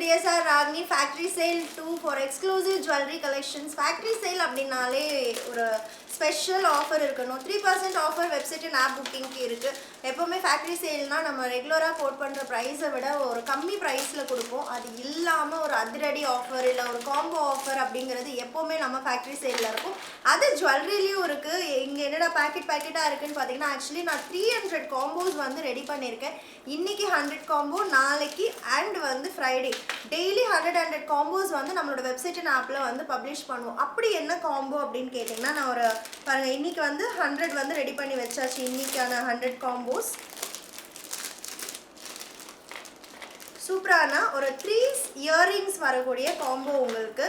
CSR Raggne factory sale 2 for exclusive jewelry collections. Factory sale அப்படினாலே ஒரு special offer இருக்கணும். 3% offer website and half புக்கிங்க்கு இருக்கு. எப்பவுமே factory சேல்னா நம்ம ரெகுலரா கோட் பண்ற பிரைஸை விட ஒரு கம்மி பிரைஸ்ல கொடுப்போம். அது இல்லாம ஒரு அதிரடி ஆஃபர் இல்ல ஒரு காம்போ ஆஃபர் அப்படிங்கிறது எப்பவுமே நம்ம ஃபேக்டரி சேல்ல இருக்கும். அது ஜுவல்லரிலயும் இருக்கு. இங்க என்னடா பாக்கெட்டா இருக்குன்னு பாத்தீங்கன்னா ஆக்சுவலி நான் 300 காம்போஸ் வந்து ரெடி பண்ணிருக்கேன். இன்னைக்கு 100 காம்போ, நாளைக்கு அண்ட் வந்து ஃப்ரைடே டெய்லி 100 காம்போஸ் வந்து நம்மளோட வெப்சைட் அண்ட் ஆப்ல வந்து பப்ளிஷ் பண்ணுவோம். அப்படி என்ன காம்போ அப்படின்னு கேட்டிங்கன்னா நான் ஒரு பாருங்க இன்னைக்கு வந்து 100 வந்து ரெடி பண்ணி வச்சாச்சு. இன்னைக்கான 100 காம்போஸ் சூப்பரான ஒரு 3 இயரிங்ஸ் வரக்கூடிய காம்போ உங்களுக்கு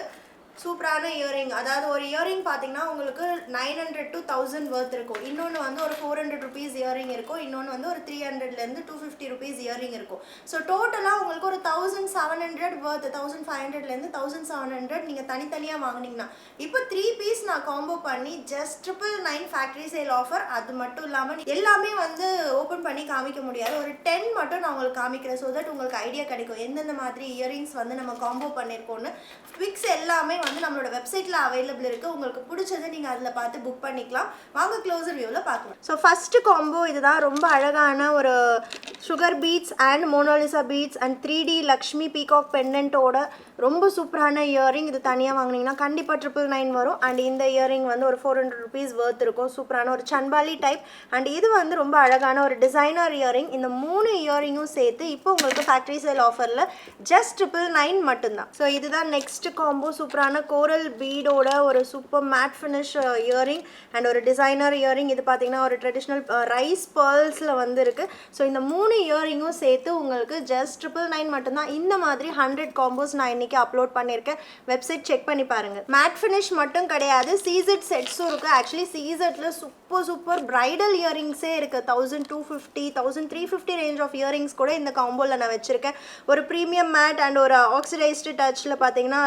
சூப்பரான இயரிங். அதாவது ஒரு இயரிங் பார்த்தீங்கன்னா உங்களுக்கு 900 to 1000 வர்த் இருக்கும். இன்னொன்று வந்து ஒரு 400 rupees இயரிங் இருக்கும். இன்னொன்று வந்து ஒரு 300லேருந்து 250 rupees இயரிங் இருக்கும். ஸோ டோட்டலாக உங்களுக்கு ஒரு 1700 வர்த் 1500லேருந்து 1700 நீங்கள் தனித்தனியாக வாங்கினீங்கன்னா இப்போ 3 பீஸ் நான் காம்போ பண்ணி ஜஸ்ட் 999 ஃபேக்ட்ரி சேல் ஆஃபர். அது மட்டும் இல்லாமல் எல்லாமே வந்து ஓப்பன் பண்ணி காமிக்க முடியாது. ஒரு 10 மட்டும் நான் உங்களுக்கு காமிக்கிறேன். ஸோ தட் உங்களுக்கு ஐடியா கிடைக்கும் எந்தெந்த மாதிரி இயரிங்ஸ் வந்து நம்ம காம்போ பண்ணியிருக்கோன்னு. பிக்ஸ் எல்லாமே வந்து நம்மளோட வெப்சைட்ல அவைலபிள் இருக்கு. உங்களுக்கு பிடிச்சதை நீங்க அதுல பார்த்து புக் பண்ணிக்கலாம். வாங்க க்ளோசர் வியூல பார்க்கலாம். ஸோ ஃபர்ஸ்ட் காம்போ இதுதான். ரொம்ப அழகான ஒரு sugar beads and Mona Lisa beads and 3D Lakshmi peacock பெண்டன்ட்டோட ரொம்ப சூப்பரான இயரிங். இது தனியாக வாங்கினீங்கன்னா கண்டிப்பாக 999 வரும். அண்ட் இந்த இயரிங் வந்து ஒரு 400 rupees வர்த் இருக்கும். சூப்பரான ஒரு சன்பாலி டைப். அண்ட் இது வந்து ரொம்ப அழகான ஒரு டிசைனர் இயரிங். இந்த 3 இயரிங்கும் சேர்த்து இப்போ உங்களுக்கு ஃபேக்ட்ரி சேல் ஆஃபரில் ஜஸ்ட் 999 மட்டும்தான். ஸோ இதுதான் நெக்ஸ்ட் காம்போ. சூப்பரான கோரல் பீடோட ஒரு super matte finish earring and ஒரு டிசைனர் இயரிங். இது பார்த்தீங்கன்னா ஒரு ட்ரெடிஷ்னல் ரைஸ் பேர்ல்ஸில் வந்து இருக்குது. ஸோ இந்த 3 இயரிங்கும் சேர்த்து உங்களுக்கு ஜஸ்ட் 999 மட்டும்தான். இந்த மாதிரி 100 காம்போஸ் நான் இன்னைக்கு அப்லோட் பண்ணியிருக்கேன். வெப்சைட் செக் பண்ணி பாருங்கள். மேட் ஃபினிஷ் மட்டும் கிடையாது, சீசட் செட்ஸும் இருக்குது. ஆக்சுவலி சீசட்டில் சூப்பர் பிரைடல் இயரிங்ஸே இருக்குது. 1250 1350 ரேஞ்ச் ஆஃப் இயரிங்ஸ் கூட இந்த காம்போவில் நான் வச்சுருக்கேன். ஒரு ப்ரீமியம் மேட் அண்ட் ஒரு ஆக்சிடைஸ்டு டச்சில் பார்த்தீங்கன்னா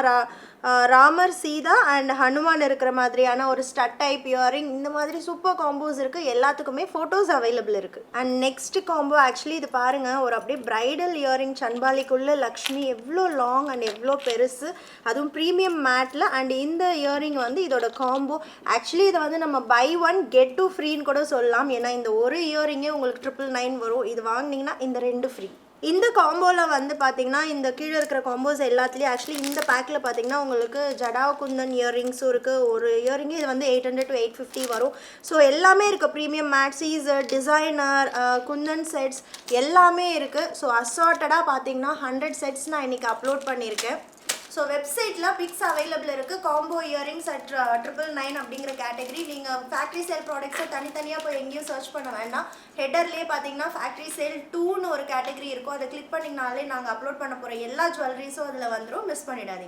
ராமர், சீதா அண்ட் ஹனுமான் இருக்கிற மாதிரியான ஒரு ஸ்டட் டைப் இயரிங். இந்த மாதிரி சூப்பர் காம்போஸ் இருக்குது. எல்லாத்துக்குமே ஃபோட்டோஸ் அவைலபிள் இருக்குது. அண்ட் நெக்ஸ்ட் காம்போ ஆக்சுவலி இது பாருங்கள், ஒரு அப்படியே பிரைடல் இயரிங் சன்பாலிக்குள்ள லக்ஷ்மி எவ்வளோ லாங் அண்ட் எவ்வளோ பெருசு, அதுவும் ப்ரீமியம் மேட்டில். அண்ட் இந்த இயரிங் வந்து இதோட காம்போ. ஆக்சுவலி இதை வந்து நம்ம பை 1 get 2 ஃப்ரீன்னு கூட சொல்லலாம். ஏன்னா இந்த ஒரு இயரிங்கே உங்களுக்கு 999 வரும். இது வாங்கினீங்கன்னா இந்த 2 ஃப்ரீ. இந்த காம்போவில் வந்து பார்த்தீங்கன்னா இந்த கீழே இருக்கிற காம்போஸ் எல்லாத்துலேயும் ஆக்சுவலி இந்த பேக்கில் பார்த்தீங்கன்னா உங்களுக்கு ஜடா குந்தன் இயரிங்ஸும் இருக்குது. ஒரு இயரிங்கு இது வந்து 800 to 850 வரும். ஸோ எல்லாமே இருக்குது. ப்ரீமியம் மேட், சீசர், டிசைனர், குந்தன் செட்ஸ் எல்லாமே இருக்குது. ஸோ அசார்ட்டடாக பார்த்தீங்கன்னா 100 செட்ஸ் நான் இன்றைக்கி அப்லோட் பண்ணியிருக்கேன். ஸோ வெப்சைட்டில் பிக்ஸ் அவைலபிள் இருக்குது. காம்போ இயரிங்ஸ் அட் 999 அப்படிங்கிற கேட்டகரி. நீங்கள் ஃபேக்ட்ரி சேல் ப்ராடக்ட்ஸை தனித்தனியாக போய் எங்கேயும் சர்ச் பண்ண வேண்டாம். ஹெட்டர்லேயே பார்த்தீங்கன்னா ஃபேக்ட்ரி சேல் 2ன்னு ஒரு கேட்டகரி இருக்கும். அதை கிளிக் பண்ணிங்கனாலே நாங்கள் அப்லோட் பண்ண போகிற எல்லா ஜுவல்லரிஸும் அதில் வந்துடும். மிஸ் பண்ணிடாதீங்க.